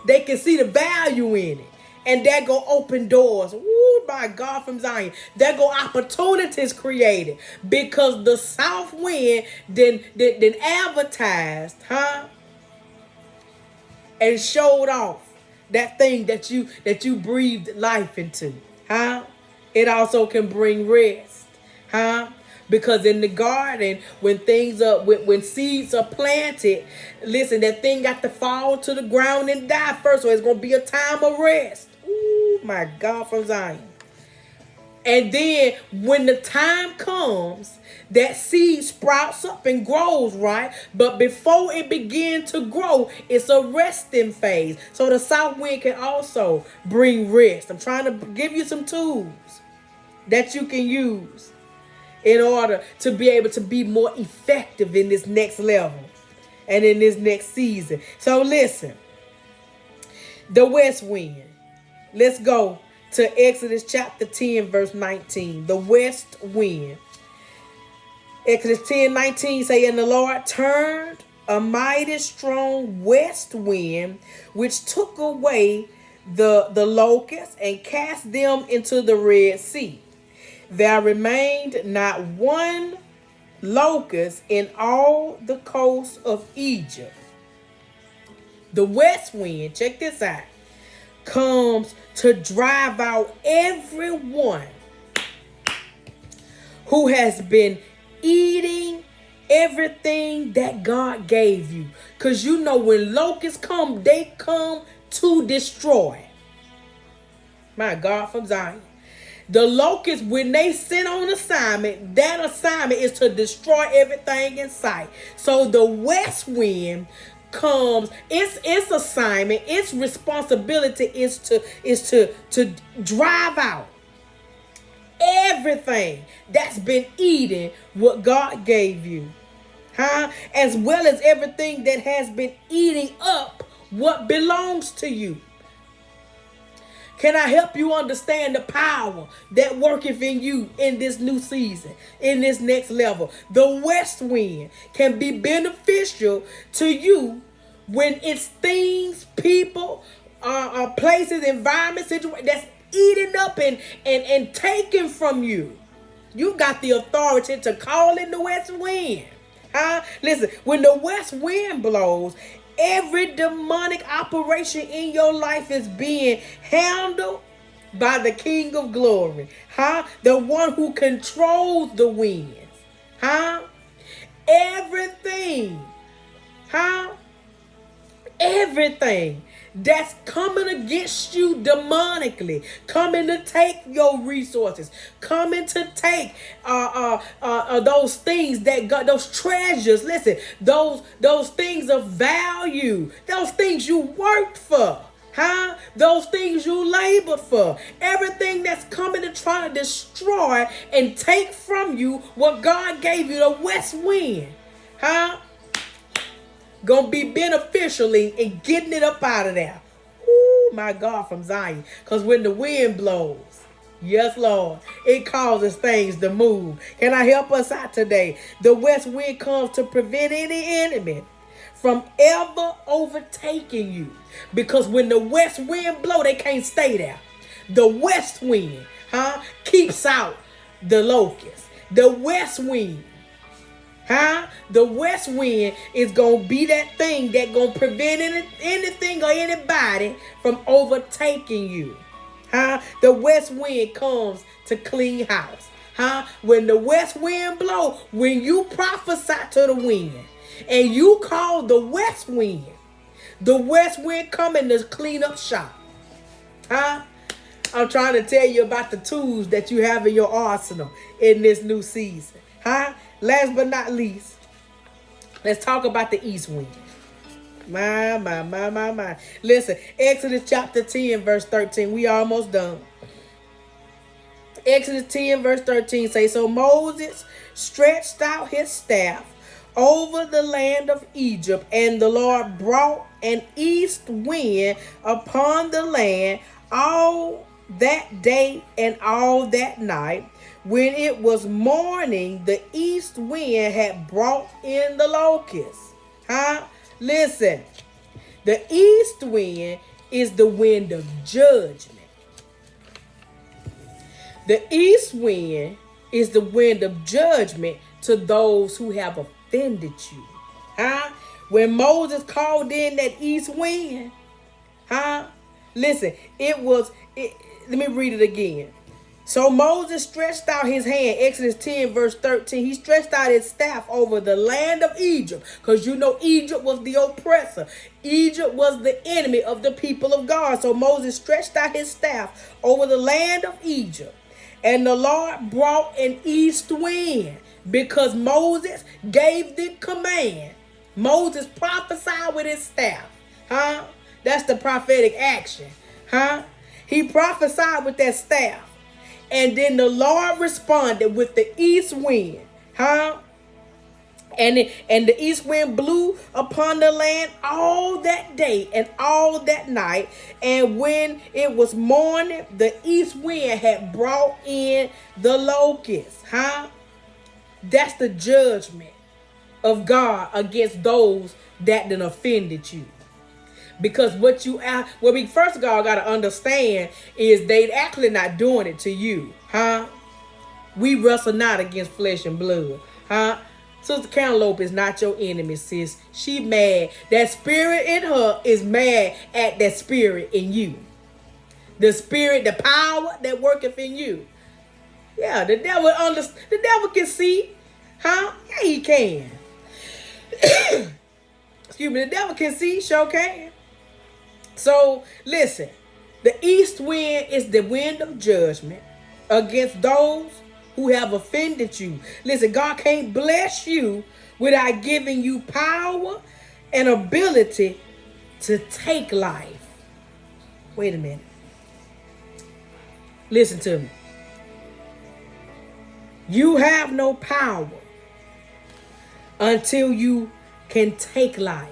They can see the value in it. And that go open doors. Ooh, my God, from Zion. That go opportunities created. Because the south wind then advertised, and showed off that thing that you breathed life into. It also can bring rest. Because in the garden, when seeds are planted, listen, that thing got to fall to the ground and die first. So it's going to be a time of rest. Ooh, my God, from Zion. And then when the time comes, that seed sprouts up and grows, right? But before it begins to grow, it's a resting phase. So the south wind can also bring rest. I'm trying to give you some tools that you can use in order to be able to be more effective in this next level and in this next season. So listen, the west wind. Let's go to Exodus chapter 10, verse 19. The west wind. Exodus 10:19 say, and the Lord turned a mighty strong west wind, which took away the locusts and cast them into the Red Sea. There remained not one locust in all the coast of Egypt. The west wind, check this out, comes to drive out everyone who has been eating everything that God gave you. Because you know when locusts come, they come to destroy. My God, from Zion. The locusts, when they sent on assignment, that assignment is to destroy everything in sight. So the west wind comes, its assignment, its responsibility is to drive out everything that's been eating what God gave you. As well as everything that has been eating up what belongs to you. Can I help you understand the power that worketh in you in this new season, in this next level? The west wind can be beneficial to you when it's things, people, places, environments, situations that's eating up and taken from you. You got the authority to call in the west wind. Listen, when the west wind blows, every demonic operation in your life is being handled by the King of Glory. The one who controls the winds. Everything. Everything that's coming against you demonically, coming to take your resources, coming to take those things that got those treasures. Listen, those things of value, those things you worked for, those things you labored for, everything that's coming to try to destroy and take from you what God gave you, the west wind, gonna be beneficial in getting it up out of there. Oh my God, from Zion. Because when the wind blows, yes, Lord, it causes things to move. Can I help us out today? The west wind comes to prevent any enemy from ever overtaking you. Because when the west wind blow, they can't stay there. The west wind, keeps out the locusts. The west wind. The west wind is going to be that thing that going to prevent anything or anybody from overtaking you. The west wind comes to clean house. When the west wind blow, when you prophesy to the wind and you call the west wind coming to clean up shop. I'm trying to tell you about the tools that you have in your arsenal in this new season. Last but not least, let's talk about the east wind. My. Listen, Exodus chapter 10, verse 13. We almost done. Exodus 10, verse 13 says, so Moses stretched out his staff over the land of Egypt, and the Lord brought an east wind upon the land all that day and all that night. When it was morning, the east wind had brought in the locusts. Listen, the east wind is the wind of judgment. The east wind is the wind of judgment to those who have offended you. When Moses called in that east wind, listen, let me read it again. So Moses stretched out his hand, Exodus 10, verse 13. He stretched out his staff over the land of Egypt. Because you know Egypt was the oppressor. Egypt was the enemy of the people of God. So Moses stretched out his staff over the land of Egypt. And the Lord brought an east wind because Moses gave the command. Moses prophesied with his staff. That's the prophetic action. He prophesied with that staff. And then the Lord responded with the east wind. And the east wind blew upon the land all that day and all that night. And when it was morning, the east wind had brought in the locusts. That's the judgment of God against those that done offended you. Because what we first of all got to understand is they actually not doing it to you. We wrestle not against flesh and blood. Sister Cantaloupe is not your enemy, sis. She mad. That spirit in her is mad at that spirit in you. The spirit, the power that worketh in you. Yeah, the devil can see. Yeah, he can. Excuse me, the devil can see, sure can. So, listen, the east wind is the wind of judgment. against those who have offended you. Listen, God can't bless you without giving you power and ability to take life. Wait a minute. Listen to me. You have no power until you can take life.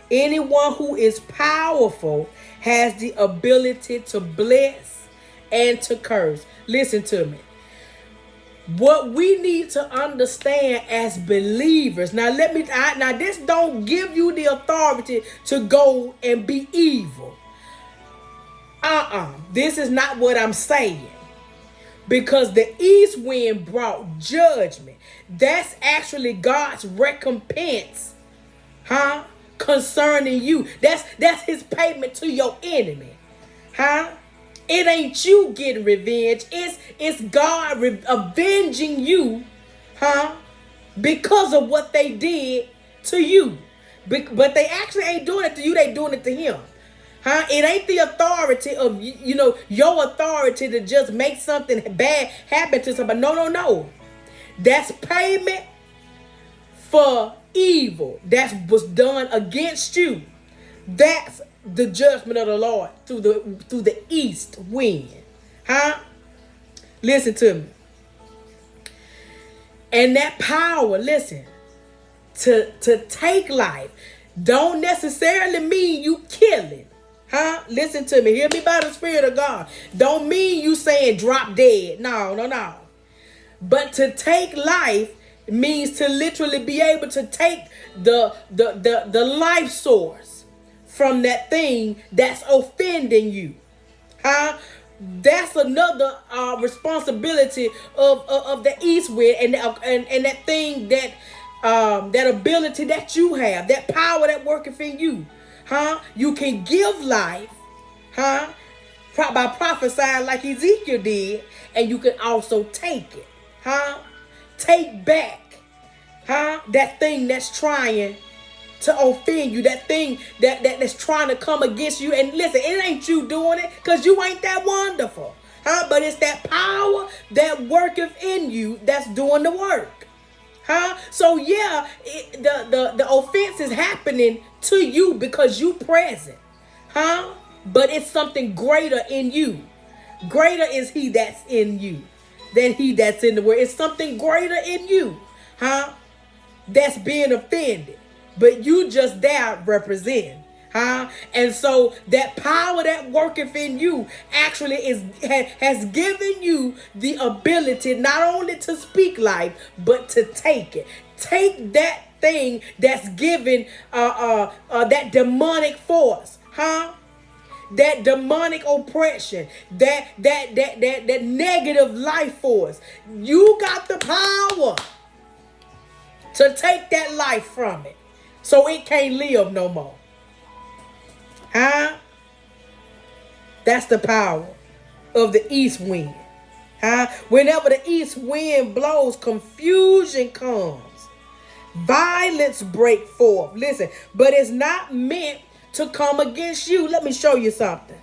Anyone who is powerful has the ability to bless and to curse. Listen to me. What we need to understand as believers. Now this don't give you the authority to go and be evil. This is not what I'm saying. Because the east wind brought judgment. That's actually God's recompense. Concerning you. That's his payment to your enemy. It ain't you getting revenge. It's God avenging you. Because of what they did to you. But they actually ain't doing it to you. They doing it to him. It ain't the authority of, your authority to just make something bad happen to somebody. No. That's payment for evil that was done against you. That's the judgment of the Lord through the east wind. Listen to me. And that power, listen, to take life don't necessarily mean you killing. Listen to me. Hear me by the Spirit of God. Don't mean you saying drop dead. No. But to take life means to literally be able to take the life source from that thing that's offending you. That's another responsibility of the east wind and that thing that ability that you have, that power that worketh in you. You can give life, by prophesying like Ezekiel did, and you can also take it, take back, that thing that's trying to offend you, that thing that's trying to come against you. And listen, it ain't you doing it, because you ain't that wonderful, but it's that power that worketh in you that's doing the work. So yeah, the offense is happening to you because you present. But it's something greater in you. Greater is he that's in you than he that's in the world. It's something greater in you, that's being offended. But you just there representing. And so that power that worketh in you actually has given you the ability not only to speak life, but to take it. Take that thing that's given that demonic force, that demonic oppression, that negative life force. You got the power to take that life from it, so it can't live no more. That's the power of the east wind. Whenever the east wind blows, confusion comes. Violence break forth. Listen, but it's not meant to come against you. Let me show you something.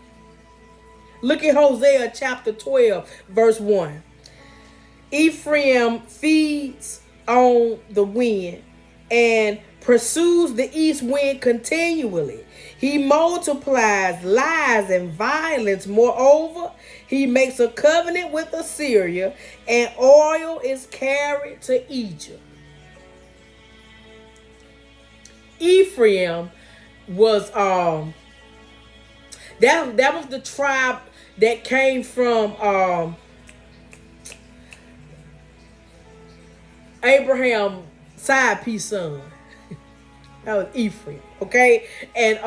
Look at Hosea chapter 12, verse 1. Ephraim feeds on the wind and pursues the east wind continually. He multiplies lies and violence. Moreover, he makes a covenant with Assyria, and oil is carried to Egypt. Ephraim was that was the tribe that came from Abraham's side piece son. That was Ephraim, okay, and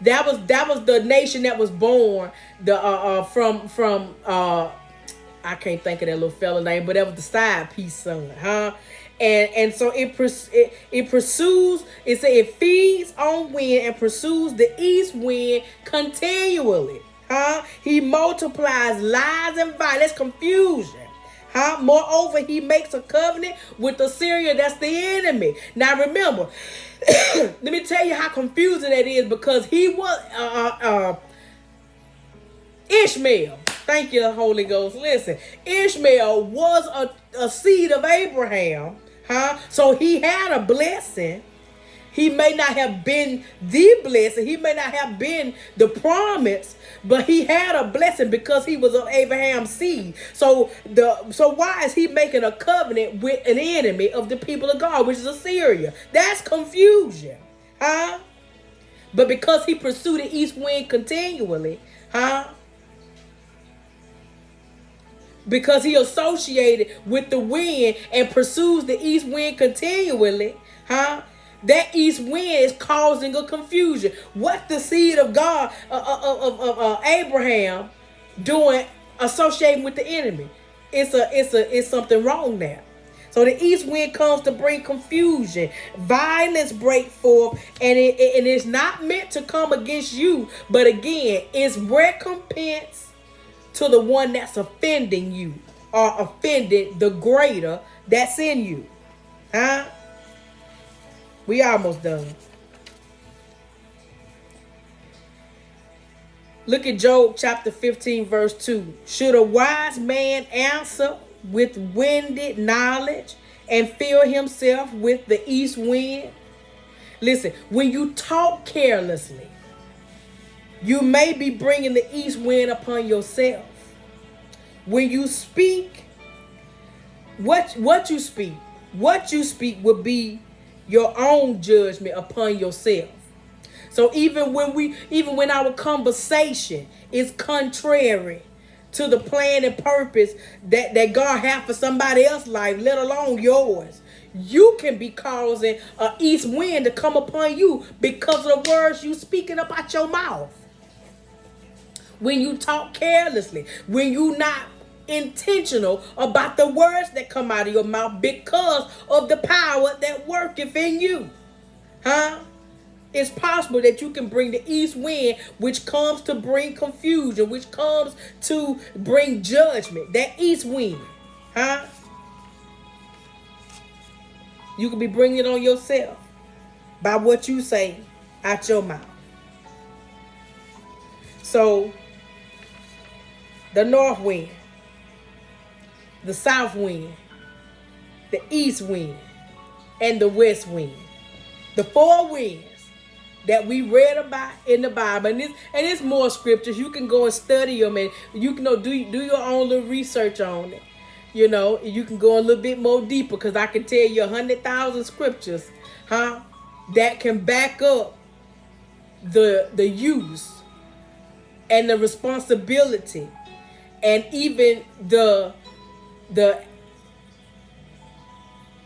that was the nation that was born from I can't think of that little fella name, but that was the side piece son, and so it pursues. It said it feeds on wind and pursues the east wind continually. He multiplies lies and violence, confusion. Moreover, he makes a covenant with Assyria. That's the enemy. Now remember, let me tell you how confusing that is, because he was Ishmael. Thank you, Holy Ghost. Listen, Ishmael was a seed of Abraham, so he had a blessing. He may not have been the blessing. He may not have been the promise, but he had a blessing because he was of Abraham's seed. So why is he making a covenant with an enemy of the people of God, which is Assyria? That's confusion. But because he pursued the east wind continually, because he associated with the wind and pursues the east wind continually, that east wind is causing a confusion. What the seed of God, of Abraham, doing associating with the enemy? It's something wrong there. So the east wind comes to bring confusion, violence break forth, and it's not meant to come against you, but again, it's recompense to the one that's offending you or offended the greater that's in you. We almost done. Look at Job chapter 15 verse 2. Should a wise man answer with winded knowledge and fill himself with the east wind? Listen, when you talk carelessly, you may be bringing the east wind upon yourself. When you speak, what you speak will be your own judgment upon yourself. So even when our conversation is contrary to the plan and purpose that God has for somebody else's life, let alone yours, you can be causing an east wind to come upon you because of the words you speaking about your mouth. When you talk carelessly, when you not intentional about the words that come out of your mouth because of the power that worketh in you. It's possible that you can bring the east wind, which comes to bring confusion, which comes to bring judgment. That east wind, you can be bringing it on yourself by what you say out your mouth. So, the north wind, the south wind, the east wind, and the west wind. The four winds that we read about in the Bible. And it's more scriptures. You can go and study them, and you can do your own little research on it. You can go a little bit more deeper, because I can tell you 100,000 scriptures, that can back up the use and the responsibility and even the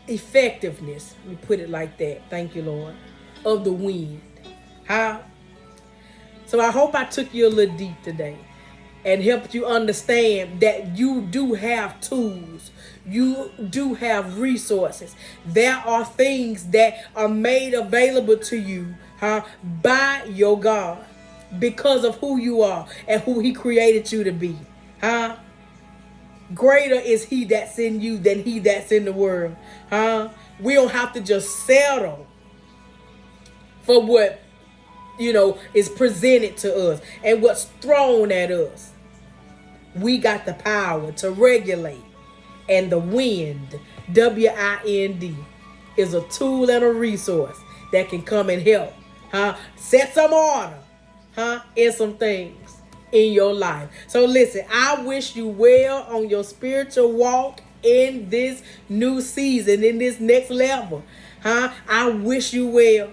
effectiveness, we put it like that, thank you, Lord, of the wind. So I hope I took you a little deep today and helped you understand that you do have tools. You do have resources. There are things that are made available to you by your God because of who you are and who he created you to be. Greater is he that's in you than he that's in the world. We don't have to just settle for what is presented to us and what's thrown at us. We got the power to regulate, and the wind, WIND, is a tool and a resource that can come and help set some order in some things in your life. So listen, I wish you well on your spiritual walk in this new season, in this next level. I wish you well.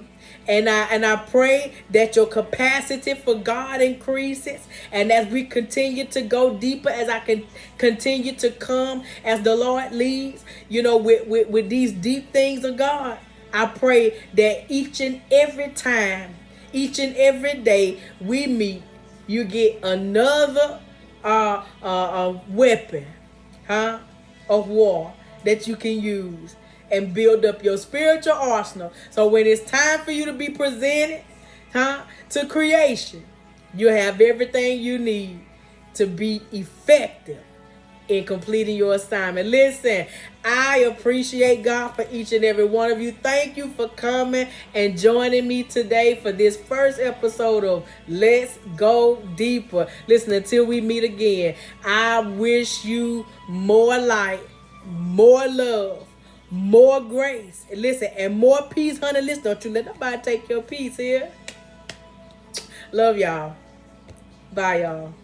And I pray that your capacity for God increases. And as we continue to go deeper, as I can continue to come as the Lord leads, with these deep things of God, I pray that each and every time, each and every day we meet, you get another weapon of war that you can use and build up your spiritual arsenal. So when it's time for you to be presented to creation, you have everything you need to be effective in completing your assignment. Listen, I appreciate God for each and every one of you. Thank you for coming and joining me today for this first episode of Let's Go Deeper. Listen, until we meet again, I wish you more light, more love, more grace. Listen, and more peace, honey. Listen, don't you let nobody take your peace here. Love y'all. Bye, y'all.